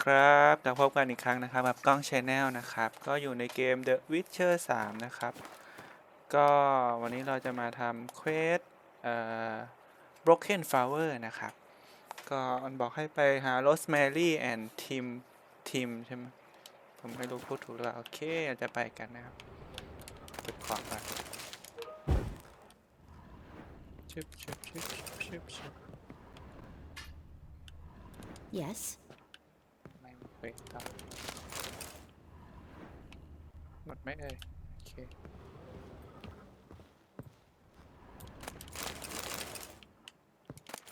ครับกลับพบกันอีกครั้งนะครับกับกล้อง Channel นะครับก็อยู่ในเกม The Witcher 3 นะครับก็วันนี้เราจะมาทำเควสBroken Flower นะครับก็มันบอกให้ไปหา Rosemary and Tim ใช่ไหมผมไม่รู้พูดถูกหรือเปล่าโอเคจะไปกันนะครับเก็บของก่อนชึบ Yes. ไม่เควสต่อหมดไหมเอ่ยโอเค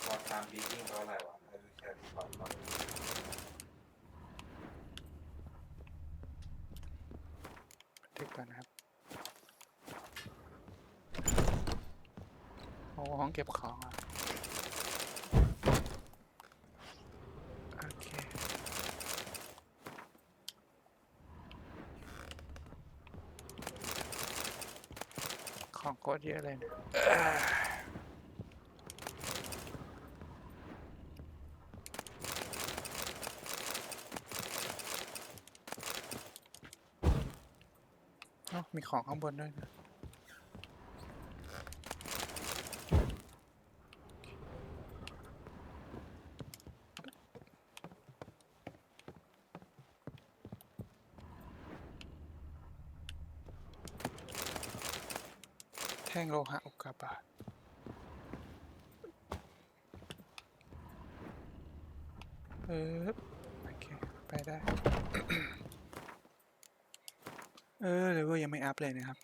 พอตามบีกิ้งเพราะอะไรวะไม่รู้แค่ที่ความต้องบันทึกก่อนนะครับโอ้ห้องเก็บของอ่ะโอเคของโคตรเยอะเลยนะมีของข้างบนด้วยนะแท่งโลหะอุกกาบาตโอเคไปได้เลเวลยังไม่อัพเลยนะครับ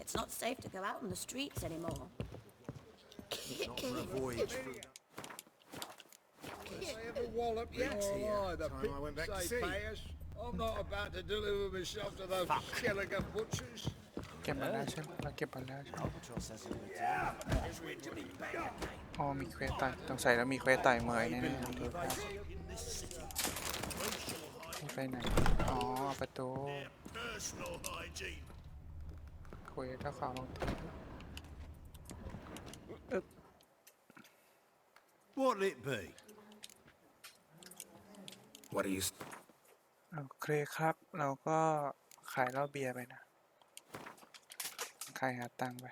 It's not safe to go out on the streets anymore. Not for a voyage through. I ever wallop you all the Time I went back to say sea. payers. I'm not about to deliver myself to those skeleton butchers. เก็บมาแล้วใช่ไหมเราเก็บมาแล้วใช่ไหม Albatross hasn't returned. อ๋อมีเควสต่อยต้องใส่แล้วมีเควสต่อยเมยแน่ๆดูครับไปไหนอ๋อประตู Personal hygiene. เควสถ้าขวาลงที What'll it be? What do you โอเคครับเราก็ขายเหล้าเบียร์ไปนะขายหาตังค์ไป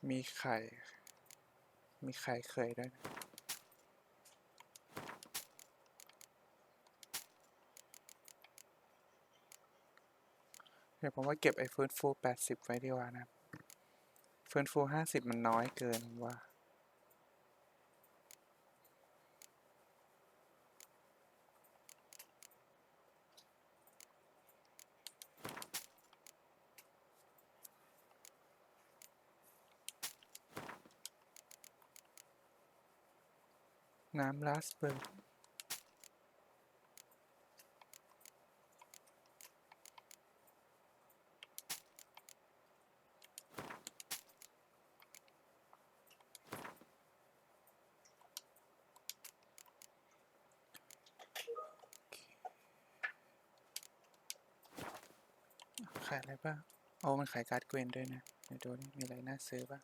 มีไข่เคยด้วยนะเดี๋ยวผมว่าเก็บไอ้ฟื้นฟู80ไว้ดีกว่านะฟื้นฟู50มันน้อยเกินว่าน้ำราสเบอร์รี่ขายอะไรบ้างโอ้มันขายการ์ดเกวนด้วยนะเดี๋ยวดูนี่มีอะไรน่าซื้อบ้าง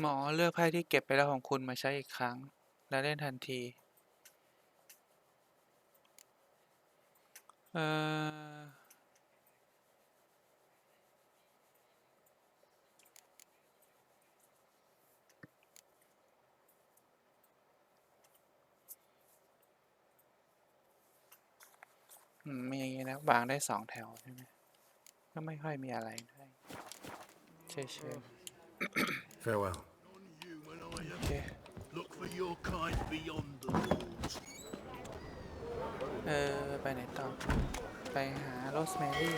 หมอเลือกไพ่ที่เก็บไปแล้วของคุณมาใช้อีกครั้งและเล่นทันทีมีอย่างนี้นะวางได้2 แถวใช่ไหมก็ไม่ค่อยมีอะไรได้เฉย Farewell. On you when I ๆโอเค look for your kind beyond the walls. ไปไหนต่อไปหาโรสแมรี่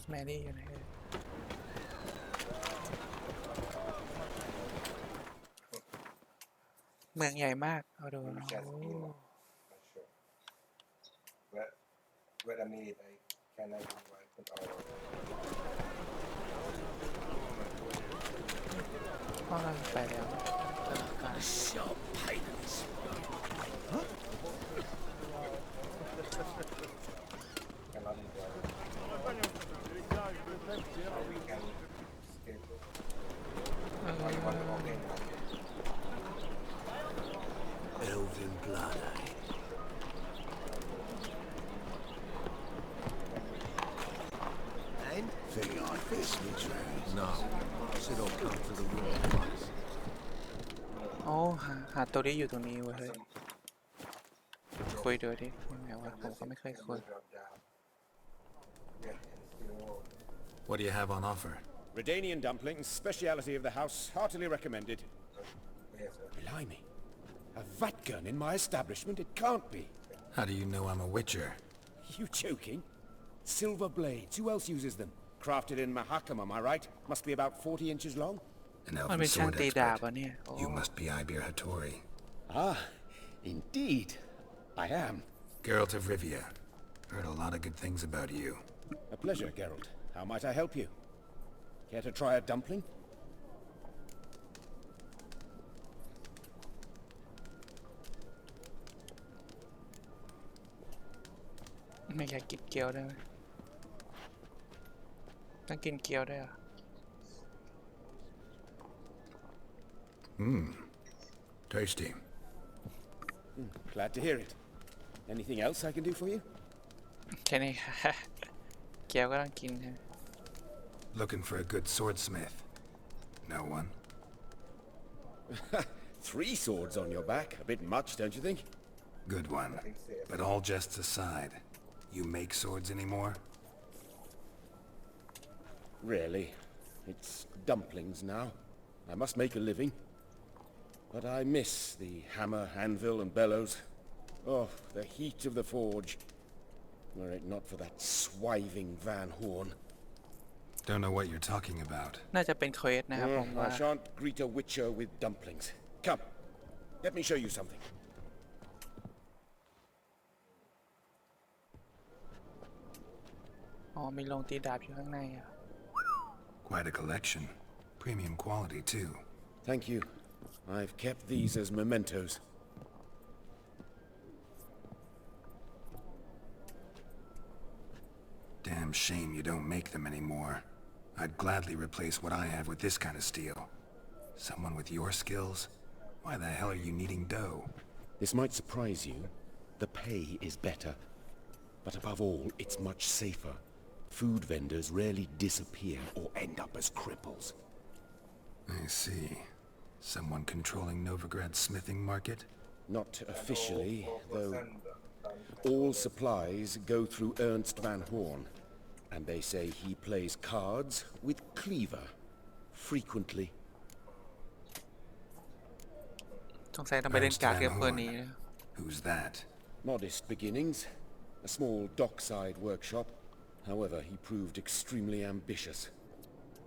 สแมรี่อยู่ไหนเอ่ยเมืองใหญ่มากเอาดู Maybe โอ้ just in. Not sure. Wait a minute. Can I put our พ่อเราไปแล้วตลาดกลาง Sharp pain in the spine. cannot enjoy. We can escape. เออ Or you want to walk in? Elven blood, eh? And? Thing like this, which no. Said I'll come to the wrong place. อ๋อหาตัวนี้อยู่ตรงนี้เว้ยเฮ้ยคุยเดี๋ยวดิยังไงวะผมก็ไม่เคยคุย Drop down. Yeah, and still. What do you have on offer? Redanian dumplings, speciality of the house, heartily recommended. Yes, sir. Blimey. A vat gun in my establishment? It can't be. How do you know I'm a witcher? You joking? Silver blades. Who else uses them? Crafted in Mahakam, am I right? Must be about 40 inches long. An มัน elven เป็นช่าง sword ตีดาบ expert. อ่ะเนี่ยโอ้ You must be Ibir Hattori. Ah, indeed. I am. Geralt of Rivia. Heard a lot of good things about you. A pleasure, Geralt. How might I help you? Care to try a dumpling? ไม่อยากกินเกี๊ยวได้ไหมต้องกินเกี๊ยวด้วยเหรอ Tasty. Glad to hear it. Anything else I can do for you? แค่นี้ค่ะ เกี๊ยวก็ต้องกินใช่ไหม Looking for a good swordsmith. No one? 3 swords on your back. A bit much, don't you think? Good one. But all jests aside, you make swords anymore? Really? It's dumplings now. I must make a living. But I miss the hammer, anvil, and bellows. Oh, the heat of the forge. Were it not for that swiving Van Horn. Don't know what you're talking about. น่าจะเป็นเควสนะครับผมว่า I shan't greet a witcher with dumplings. Come, let me show you something. อ๋อมีโรงตีดาบอยู่ข้างในอ่ะ Quite a collection. Premium quality, too. Thank you. I've kept these as mementos. Damn shame you don't make them anymore. I'd gladly replace what I have with this kind of steel. Someone with your skills? Why the hell are you needing dough? This might surprise you. The pay is better. But above all, it's much safer. Food vendors rarely disappear or end up as cripples. I see. Someone controlling Novigrad's smithing market? Not officially, though all supplies go through Ernst Van Horn. And they say he plays cards with Cleaver. Frequently. สงสัยต้องไปเล่น Ernst การ์ด Van กับคนนี้ Horn. นะ Who's that? Modest beginnings. A small dockside workshop. However, he proved extremely ambitious.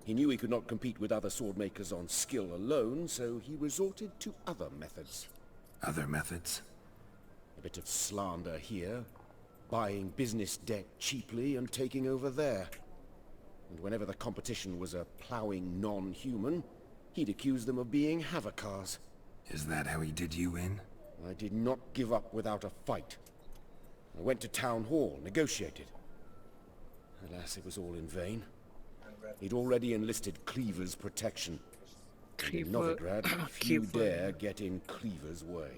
He knew he could not compete with other sword makers on skill alone, so he resorted to other methods. Other methods? A bit of slander here, buying business debt cheaply and taking over there. And whenever the competition was a ploughing non-human, he'd accuse them of being Havakars. Is that how he did you in? I did not give up without a fight. I went to town hall, negotiated. Alas, it was all in vain. He'd already enlisted Cleaver's protection. And in Novigrad, few dare get in Cleaver's way.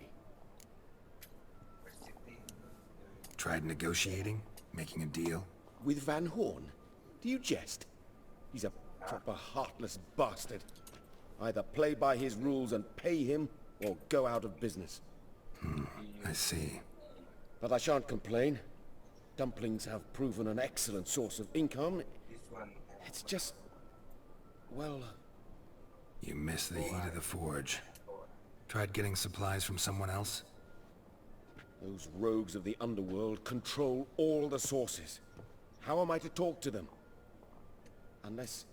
Tried negotiating? Making a deal? With Van Horn? Do you jest? He's a proper heartless bastard. Either play by his rules and pay him, or go out of business. I see. But I shan't complain. Dumplings have proven an excellent source of income. This one. It's just... well... You miss the heat of the forge. Tried getting supplies from someone else? Those rogues of the underworld control all the sources. How am I to talk to them? Unless...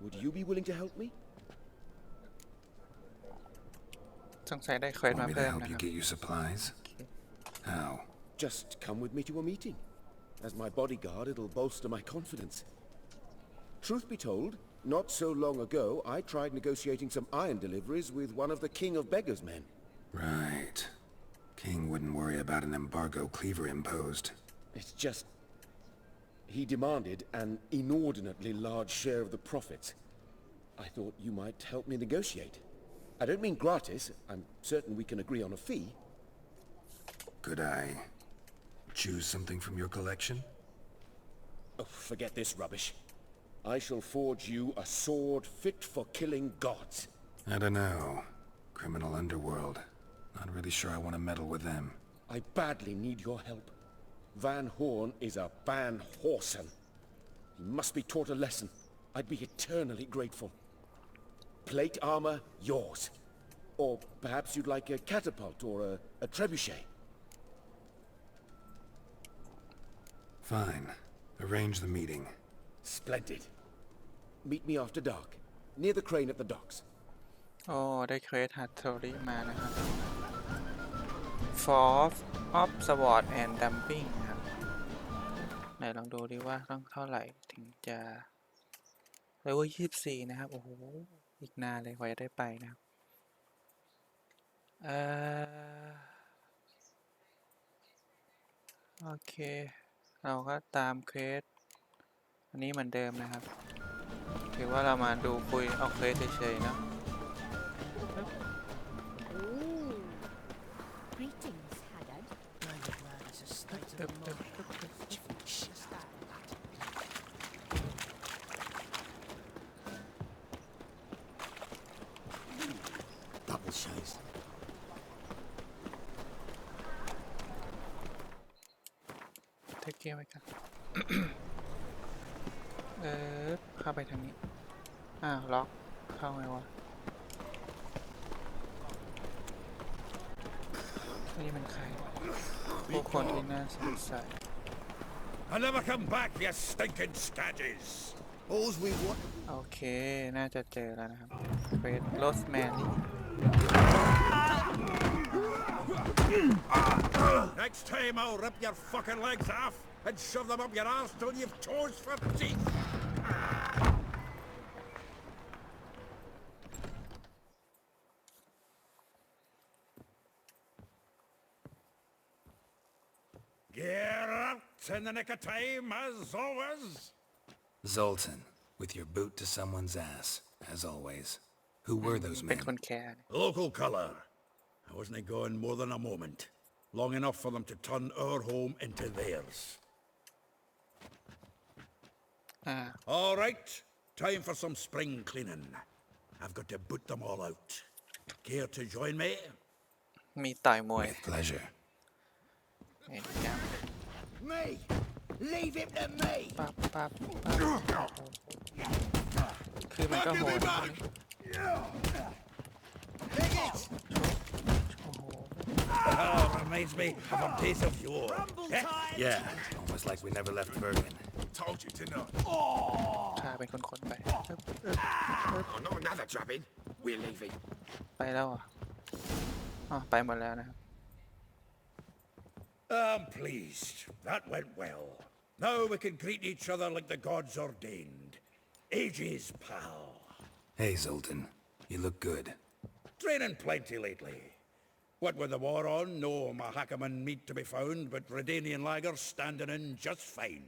Would you be willing to help me? สงสัยได้เควส Want มา me to เพิ่ม help นะค you รับ get you supplies? How? Just come with me to a meeting. As my bodyguard, it'll bolster my confidence. Truth be told, not so long ago, I tried negotiating some iron deliveries with one of the King of Beggars' men. Right. King wouldn't worry about an embargo Cleaver imposed. It's just... He demanded an inordinately large share of the profits. I thought you might help me negotiate. I don't mean gratis. I'm certain we can agree on a fee. Could I choose something from your collection? Oh, forget this rubbish. I shall forge you a sword fit for killing gods. I don't know. Criminal underworld. Not really sure I want to meddle with them. I badly need your help. Van Horn is a Van Horsen. He must be taught a lesson. I'd be eternally grateful. Plate armor, yours. Or perhaps you'd like a catapult or a trebuchet. Fine. Arrange the meeting. Splendid. Meet me after dark, near the crane at the docks. โอ้ได้เควสฮัตเทอรี่มานะครับ Force of Sword and Dumping ครับไหนลองดูดิว่าต้องเท่าไหร่ถึงจะเลเวล24นะครับโอ้โหอีกนานเลยกว่าจะได้ไปนะครับโอเคเราก็ตามเควสอันนี้เหมือนเดิมนะครับถือว่าเรามาดูคุยเอาเควสเฉยๆเนาะ Greetings, Haggard. Double chased. เทคเกียร์ไว้กัน เข้าไปทางนี้ อ้าว ล็อก เข้าไงวะ นี่มันใครผู้คนที่น่าสงสัย I'll never come back, you stinking scadges! All's we want. โอเค น่าจะเจอแล้วนะครับเควสโรสแมนนี่ Next time I'll rip your fucking legs off and shove them up your arse till you've toes for teeth! Get up in the nick of time, as always! Zoltan, with your boot to someone's ass, as always. Who were those เป็น men? คนแคร์ Local colour. I wasn't gone more than a moment. Long enough for them to turn our home into theirs. อ่า All right, time for some spring cleaning. I've got to boot them all out. Care to join me? มีต่อยมวย With pleasure. เห็นยัง Me! Leave him to me! ปั๊บปั๊บปั๊บคือมันก็โหด Dig it! โอ้โห Oh, reminds me of a piece of yore. Yeah, almost like we never left Bergen. Told you to not. พาเป็นคนๆไป Oh, not another drubbing. We're leaving. ไปแล้วเหรออ๋อไปหมดแล้วนะครับ I'm pleased. That went well. Now we can greet each other like the gods ordained. Ages, pal. Hey, Zoltan. You look good. Training plenty lately. What with the war on, no Mahakaman meat to be found, but Redanian lager standing in just fine.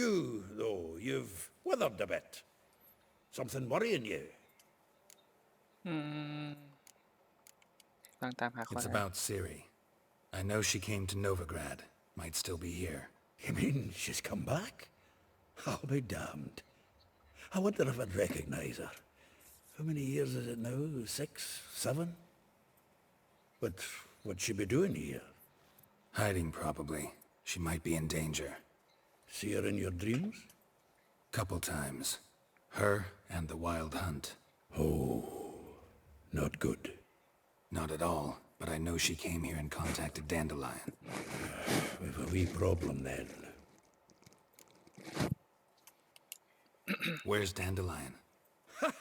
You, though, you've withered a bit. Something worrying you? ต้องตามหาคน It's about Ciri. I know she came to Novigrad. Might still be here. You mean she's come back? I'll be damned. I wonder if I'd recognize her. How many years is it now? 6, 7? But what'd she be doing here? Hiding, probably. She might be in danger. See her in your dreams? Couple times. Her and the Wild Hunt. Not good. Not at all, but I know she came here and contacted Dandelion. We've a wee problem then. Where's Dandelion?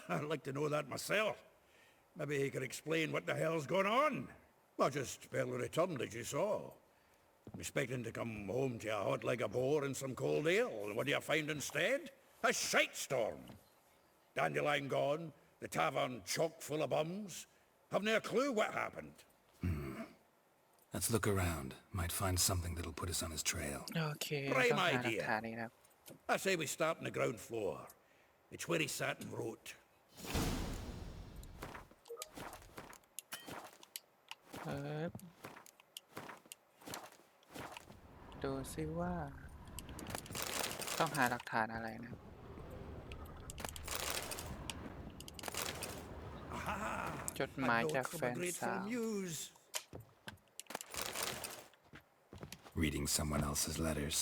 I'd like to know that myself. Maybe he could explain what the hell's going on. I just barely returned, as you saw. I'm expecting to come home to a hot like a boar and some cold ale, and what do you find instead? A shite storm. Dandelion gone, the tavern chock full of bums. Haven't a clue what happened. Let's look around. Might find something that'll put us on his trail. โอเค Prime ต้องหาหลัก idea ฐานนี้ครับ I say we start on the ground floor. It's where he sat and wrote. ดูซิว่า ต้องหาหลักฐานอะไรนะ จดหมาย A จาก note แฟ from a น grateful สาว muse. Reading someone else's letters.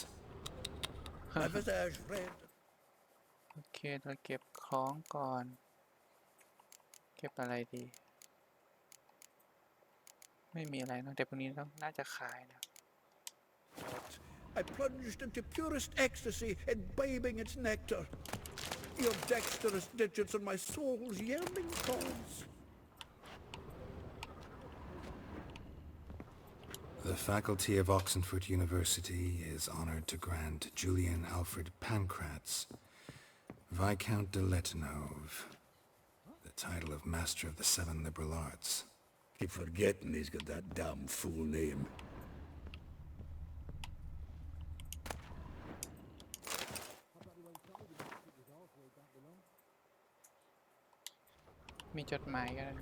A visage red. โอเค เราเก็บของก่อน เก็บอะไรดี ไม่มีอะไรนะแต่พวกนี้ต้องน่าจะขายนะ I plunged into purest ecstasy, imbibing its nectar. Your dexterous digits on my soul's yearning cause. The faculty of Oxenford University is honored to grant Julian Alfred Pancratz, Viscount de Letenhove, the title of Master of the Seven Liberal Arts. Keep forgetting he's got that damn full name. มีจดหมายกัน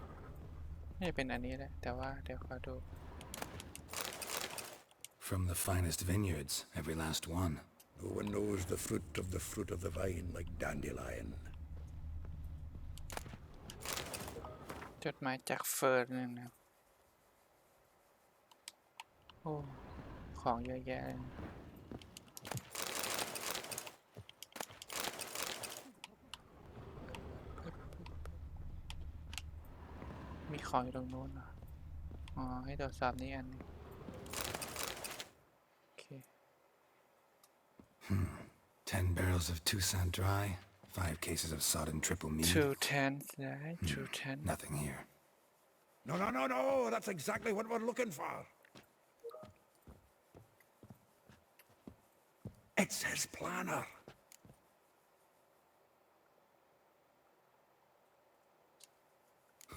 น่าจะเป็นอันนี้แหละ แต่ว่าเดี๋ยวขอดู From the finest vineyards, every last one. No one knows the fruit of the vine like Dandelion. จดหมายจากเฟิร์นนึงนะครับ โอ้ ของเยอะแยะเลย มีของอยู่ตรงโน้นเหรอ อ๋อ ให้ตรวจสอบนี้อันหนึงโอเค 10 barrels of Toussaint Dry, 5 cases of sodden triple mead. 210 ได้ 210 Nothing here. No, that's exactly what we're looking for. It's his planner.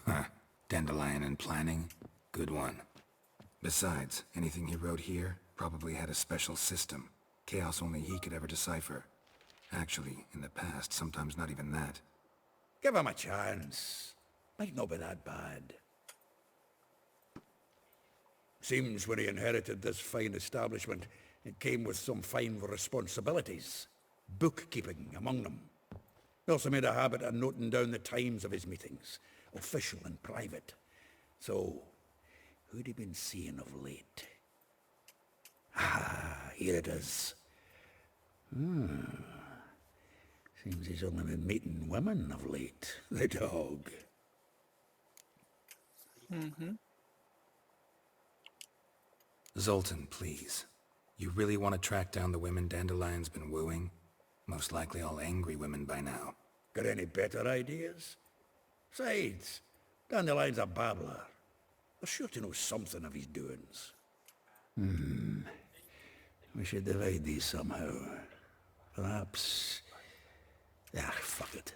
Huh. Dandelion and planning? Good one. Besides, anything he wrote here probably had a special system. Chaos only he could ever decipher. Actually, in the past, sometimes not even that. Give him a chance. Might not be that bad. Seems when he inherited this fine establishment, it came with some fine responsibilities. Bookkeeping among them. He also made a habit of noting down the times of his meetings, official and private. So, who'd he been seeing of late? Ah, here it is. Seems he's only been meeting women of late. The dog. Zoltan, please. You really want to track down the women Dandelion's been wooing? Most likely all angry women by now. Got any better ideas? Besides, Dandelion's a babbler. They're sure to know something of his doings. We should divide these somehow. Perhaps... Ah, fuck it.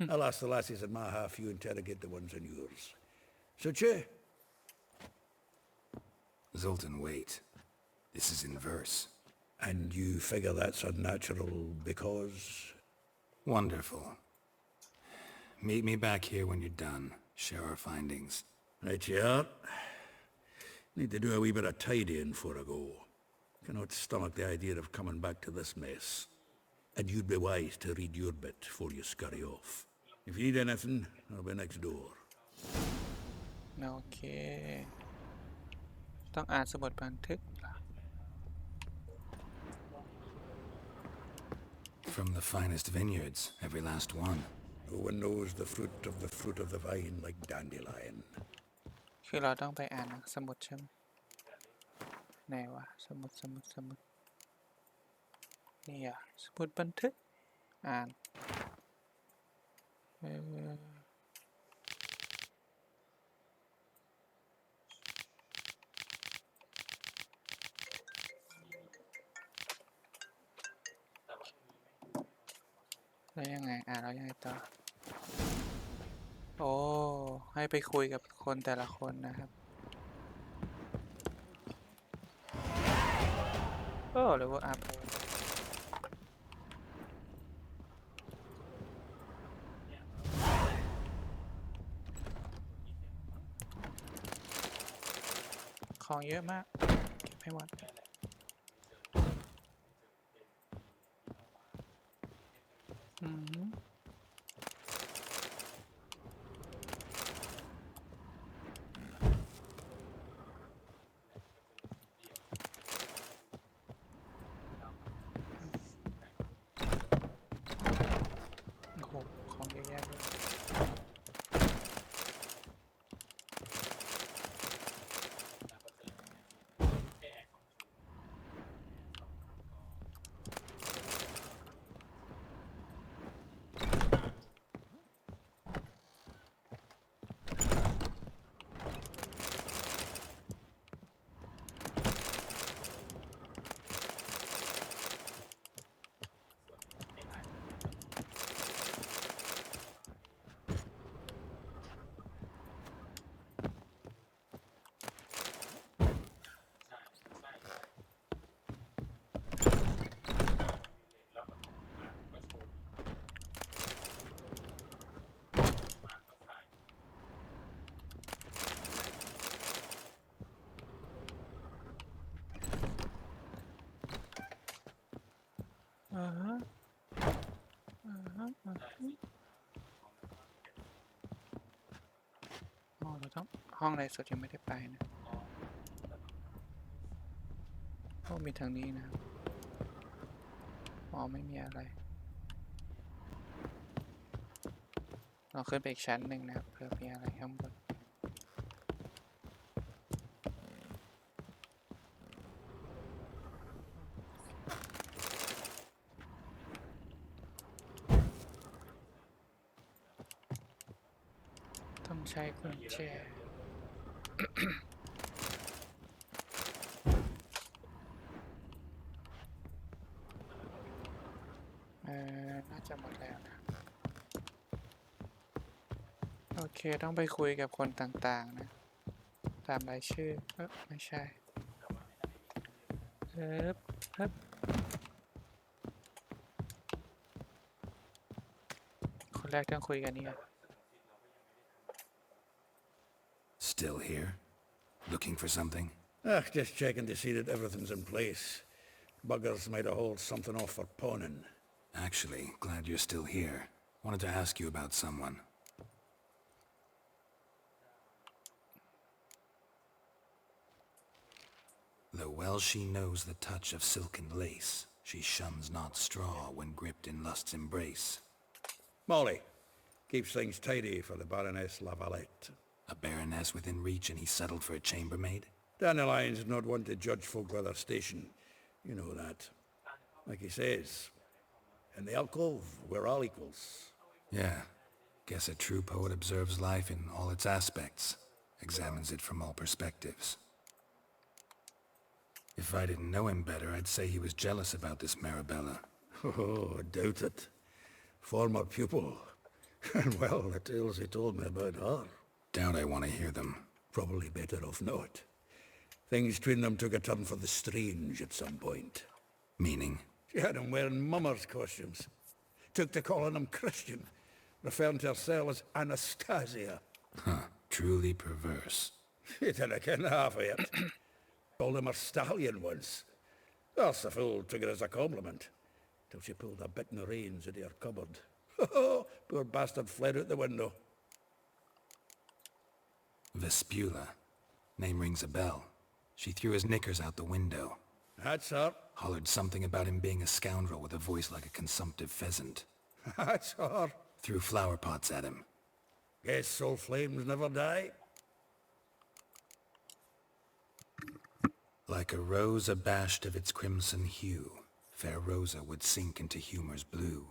I'll ask the lassies in my half, you interrogate the ones in yours. Suit you? Zoltan, wait. This is in verse. And you figure that's unnatural because... Wonderful. Meet me back here when you're done. Share our findings. Right you are. Need to do a wee bit of tidying before I go. Cannot stomach the idea of coming back to this mess. And you'd be wise to read your bit before you scurry off. If you need anything, I'll be next door. โอเค ต้องอ่านสมุดบันทึกเหรอ From the finest vineyards, every last one. No one knows the fruit of the vine like Dandelion. คือเราต้องไปอ่านสมุดใช่ไหมไหนวะ สมุด นี่อ่ะ สมุดบันทึก อ่านแล้วยังไงแล้วยังไงต่อโอ้ให้ไปคุยกับคนแต่ละคนนะครับหรือว่าอาโปของเยอะมากเก็บให้หมดโอ้โหของเยอะแยะเลยเราต้องห้องในสุดยังไม่ได้ไปนะมีทางนี้นะครับไม่มีอะไรเราขึ้นไปอีกชั้นหนึ่งนะครับเพื่อมีอะไรข้างบนต้องใช้กุญแจน่าจะหมดแล้วนะโอเคต้องไปคุยกับคนต่างๆนะตามรายชื่อไม่ใช่คนแรกต้องคุยกันนี่ Still here? Looking for something? Just checking to see that everything's in place. Buggers might have hauled something off for pawning. Actually, glad you're still here. Wanted to ask you about someone. Though well she knows the touch of silken lace, she shuns not straw when gripped in lust's embrace. Molly keeps things tidy for the Baroness Lavalette. A baroness within reach and he settled for a chambermaid? Dandelion's not one to judge folk by their station. You know that. Like he says, in the alcove, we're all equals. Yeah. Guess a true poet observes life in all its aspects, examines it from all perspectives. If I didn't know him better, I'd say he was jealous about this Marabella. Oh, I doubt it. Former pupil. And well, the tales he told me about her. Doubt I want to hear them. Probably better off not. Things between them took a turn for the strange at some point. Meaning? She had him wearing mummers' costumes. Took to calling him Christian, referring to herself as Anastasia. Huh. Truly perverse. You didn't ken half of it. Called him a stallion once. That's the fool took it as a compliment. Till she pulled a bit in the reins into her cupboard. Poor bastard fled out the window. Vespula. Name rings a bell. She threw his knickers out the window. That's her. Hollered something about him being a scoundrel with a voice like a consumptive pheasant. That's her. Threw flower pots at him. Guess soul flames never die. Like a rose abashed of its crimson hue, fair Rosa would sink into humor's blue.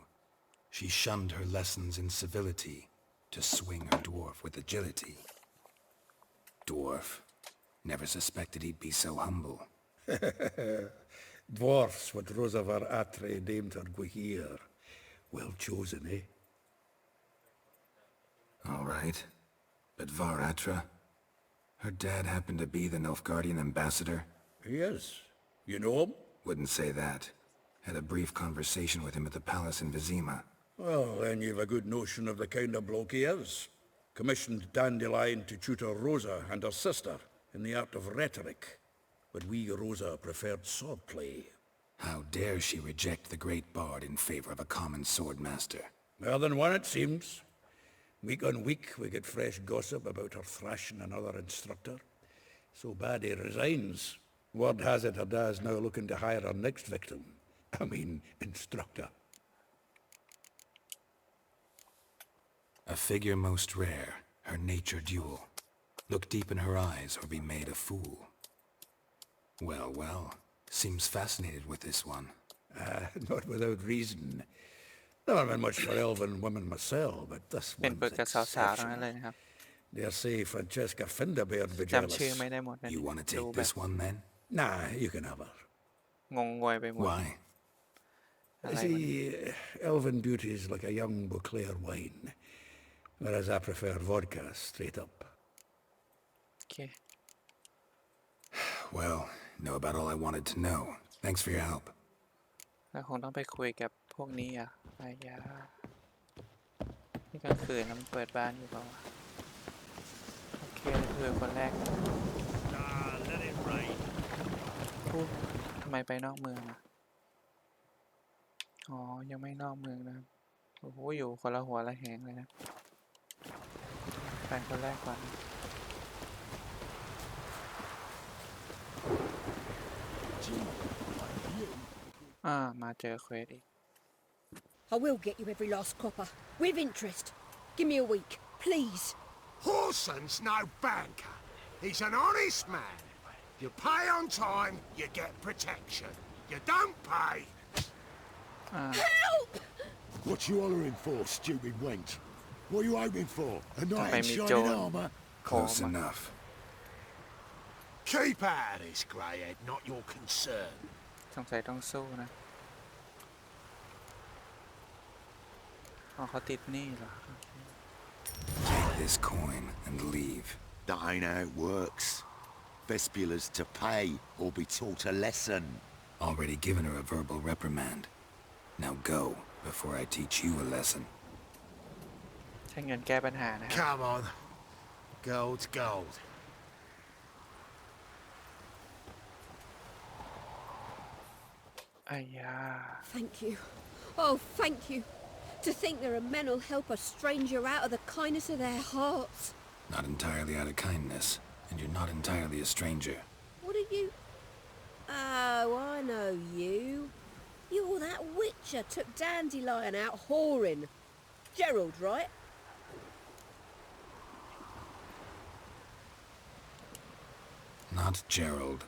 She shunned her lessons in civility to swing her dwarf with agility. Dwarf. Never suspected he'd be so humble. Dwarfs what Rosavar Atre named her Gwahir. Well chosen, eh? All right. But Varatra? Her dad happened to be the Nilfgaardian ambassador? He is. You know him? Wouldn't say that. Had a brief conversation with him at the palace in Vizima. Well, then you've a good notion of the kind of bloke he is. Commissioned Dandelion to tutor Rosa and her sister in the art of rhetoric. But we, Rosa, preferred swordplay. How dare she reject the great bard in favor of a common swordmaster? More than one, it seems. Week on week, we get fresh gossip about her thrashing another instructor. So bad he resigns. Word has it her dad's now looking to hire her next victim. I mean, instructor. A figure most rare, her nature dual. Look deep in her eyes or be made a fool. Well, well, seems fascinated with this one. Not without reason. Never been much for elven women myself, but this เป็น one's เปิดกับสาวๆทั้งนั้นเลย exceptional. นะครับ Dare say Francesca Finderbeard be จำชื่อ jealous. ไม่ได้หมดนะ You want to ดู take แบบ this one then? Nah, you can have her. งงงวยไปหมด Why? อะไรวะ See, elven beauty is like a young Beauclair wine, whereas I prefer vodka straight up. โอเค Well, know about all I wanted to know. Thanks for your help. แล้วคงต้องไปคุยกับพวกนี้อ่ะอายานี่กลางคืนแล้วมันเปิดบ้านอยู่เปล่าวะโอเคคุยกับคนแรกพูดทำไมไปนอกเมืองอ่ะอ๋อยังไม่นอกเมืองนะครับโอ้โหอยู่คนละหัวละแหงเลยนะไปคนแรกก่อนมาเจอเควสอีก I will get you every last copper, with interest. Give me a week, please. Horson's no banker. He's an honest man. You pay on time, you get protection. You don't pay. Help! What you hollering for, stupid wench? What are you hoping for? A knight in Maybe shining John. armour? Close Oh, my- enough. Keep out of this, greyhead, not your concern. สงสัยต้องสู้นะอ๋อเขาติดหนี้เหรอ Take this coin and leave. That ain't how it works. Vespula's to pay or be taught a lesson. Already given her a verbal reprimand. Now go, before I teach you a lesson. ใช้เงินแก้ปัญหานะครับ Come on. Gold's gold. Thank you. Oh, thank you. To think there are men who'll help a stranger out of the kindness of their hearts. Not entirely out of kindness, and you're not entirely a stranger. What are you? Oh, I know you. You're that witcher took Dandelion out whoring. Gerald, right? Not Gerald.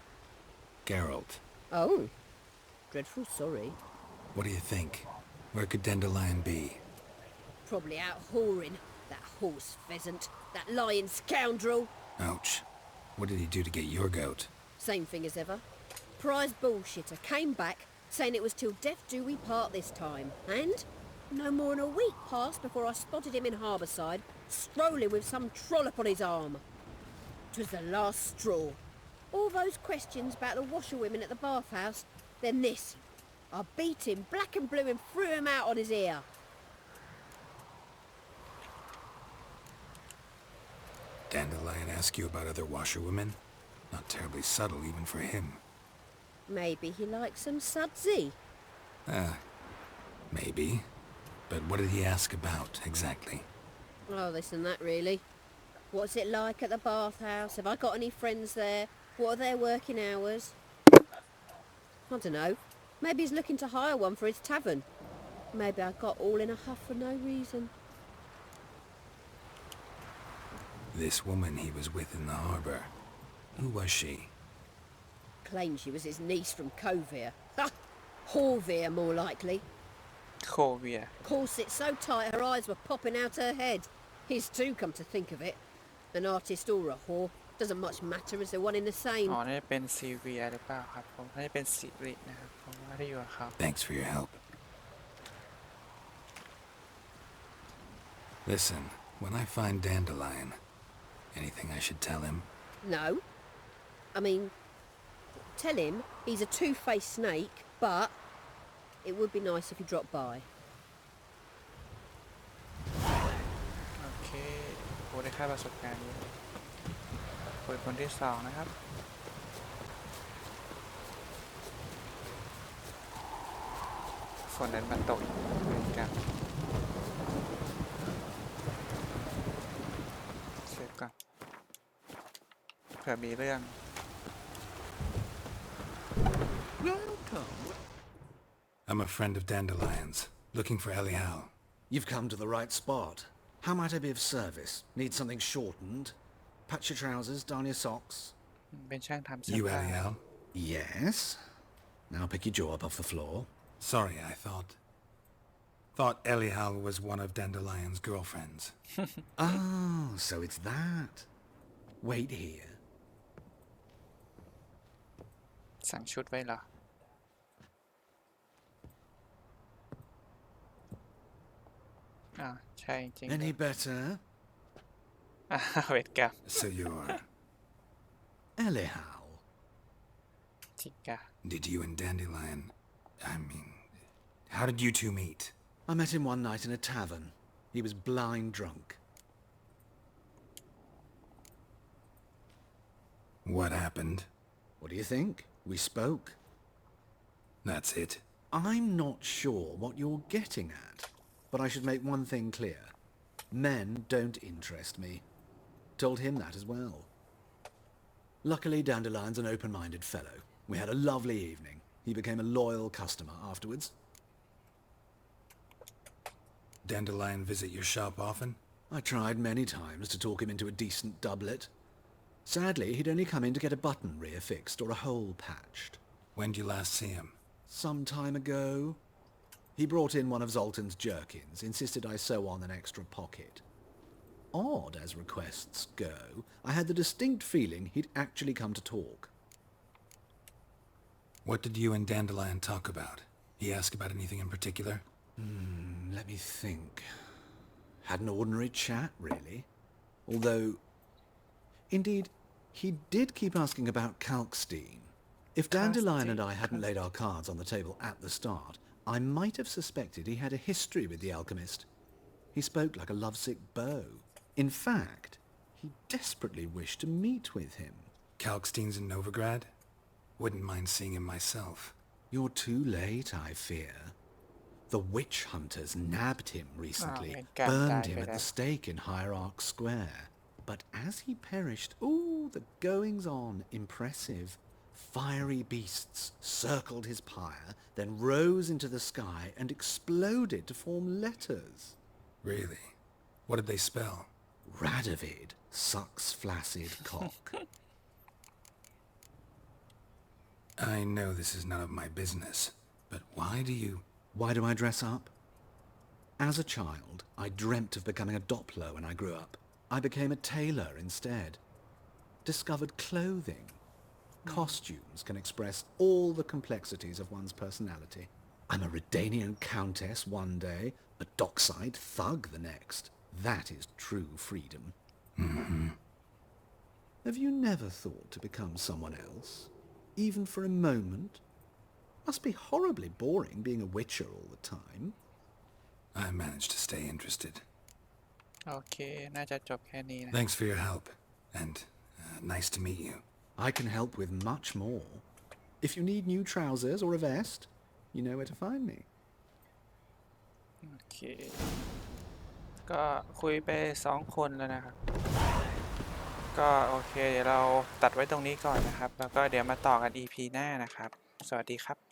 Geralt. Oh. Dreadful sorry. What do you think? Where could Dandelion be? Probably out whoring. That horse pheasant. That lying scoundrel. Ouch. What did he do to get your goat? Same thing as ever. Prize bullshitter came back saying it was till death do we part this time. And no more than a week passed before I spotted him in Harbourside, strolling with some trollop on his arm. 'Twas the last straw. All those questions about the washerwomen at the bathhouse, then this. I beat him black and blue and threw him out on his ear. Dandelion ask you about other washerwomen? Not terribly subtle even for him. Maybe he likes some sudsy. Maybe. But what did he ask about, exactly? Oh, this and that, really. What's it like at the bathhouse? Have I got any friends there? What are their working hours? I don't know. Maybe he's looking to hire one for his tavern. Maybe I got all in a huff for no reason. This woman he was with in the harbor. Who was she? Claimed she was his niece from Kovir. Ha! Horvir, more likely. โคเวีย Corset so tight her eyes were popping out her head. His too, come to think of it. An artist or a whore doesn't much matter as they're one in the same. อ๋อน่าจะเป็นซีเวียหรือเปล่าครับผมน่าจะเป็นสิรินะครับผมว่าได้อยู่กับเขา Thanks for your help. Listen, when I find Dandelion, anything I should tell him? No. I mean, tell him he's a two-faced snake, but it would be nice if he dropped by. โอเคโอ้ได้ค่าประสบการณ์นี้คุยคนที่สองนะครับฝนนั้นมาตกเหมือนกันเสร็จก่อนเผื่อมีเรื่อง I'm a friend of Dandelion's, looking for Elial. You've come to the right spot. How might I be of service? Need something shortened? Patch your trousers, darn your socks. เป็นช่างทำเสื้อ You ผ้า Elial? Yes. Now pick your jaw up off the floor. Sorry, I thought Elial was one of Dandelion's girlfriends. Oh, so it's that. Wait here. สั่งชุดไว้เหรอใช่จริง Any better? เวทกรรม So you're... Elial. จิกะ Did you and Dandelion... I mean... How did you two meet? I met him one night in a tavern. He was blind drunk. What happened? What do you think? We spoke. That's it. I'm not sure what you're getting at, but I should make one thing clear. Men don't interest me. Told him that as well. Luckily, Dandelion's an open-minded fellow. We had a lovely evening. He became a loyal customer afterwards. Dandelion visit your shop often? I tried many times to talk him into a decent doublet. Sadly, he'd only come in to get a button rear-fixed or a hole patched. When did you last see him? Some time ago. He brought in one of Zoltan's jerkins, insisted I sew on an extra pocket. Odd as requests go, I had the distinct feeling he'd actually come to talk. What did you and Dandelion talk about? He asked about anything in particular? Let me think. Had an ordinary chat, really. Although... Indeed, he did keep asking about Kalkstein. If Dandelion and I hadn't laid our cards on the table at the start, I might have suspected he had a history with the alchemist. He spoke like a lovesick beau. In fact, he desperately wished to meet with him. Kalkstein's in Novigrad? Wouldn't mind seeing him myself. You're too late, I fear. The witch hunters nabbed him recently, burned him at the stake in Hierarch Square. But as he perished, the goings-on impressive. Fiery beasts circled his pyre, then rose into the sky and exploded to form letters. Really? What did they spell? Radovid sucks flaccid cock. I know this is none of my business, but why do you... Why do I dress up? As a child, I dreamt of becoming a Doppler when I grew up. I became a tailor instead. Discovered clothing. Costumes can express all the complexities of one's personality. I'm a Redanian countess one day, a dockside thug the next. That is true freedom. Mm-hmm. Have you never thought to become someone else? Even for a moment? Must be horribly boring being a witcher all the time. I managed to stay interested. โอเคน่าจะจบแค่นี้นะ Thanks for your help, and nice to meet you. I can help with much more. If you need new trousers or a vest, you know where to find me. โอเคก็คุยไป2 คนแล้วนะครับก็โอเคเดี๋ยวเราตัดไว้ตรงนี้ก่อนนะครับแล้วก็เดี๋ยวมาต่อกัน EP หน้านะครับสวัสดีครับ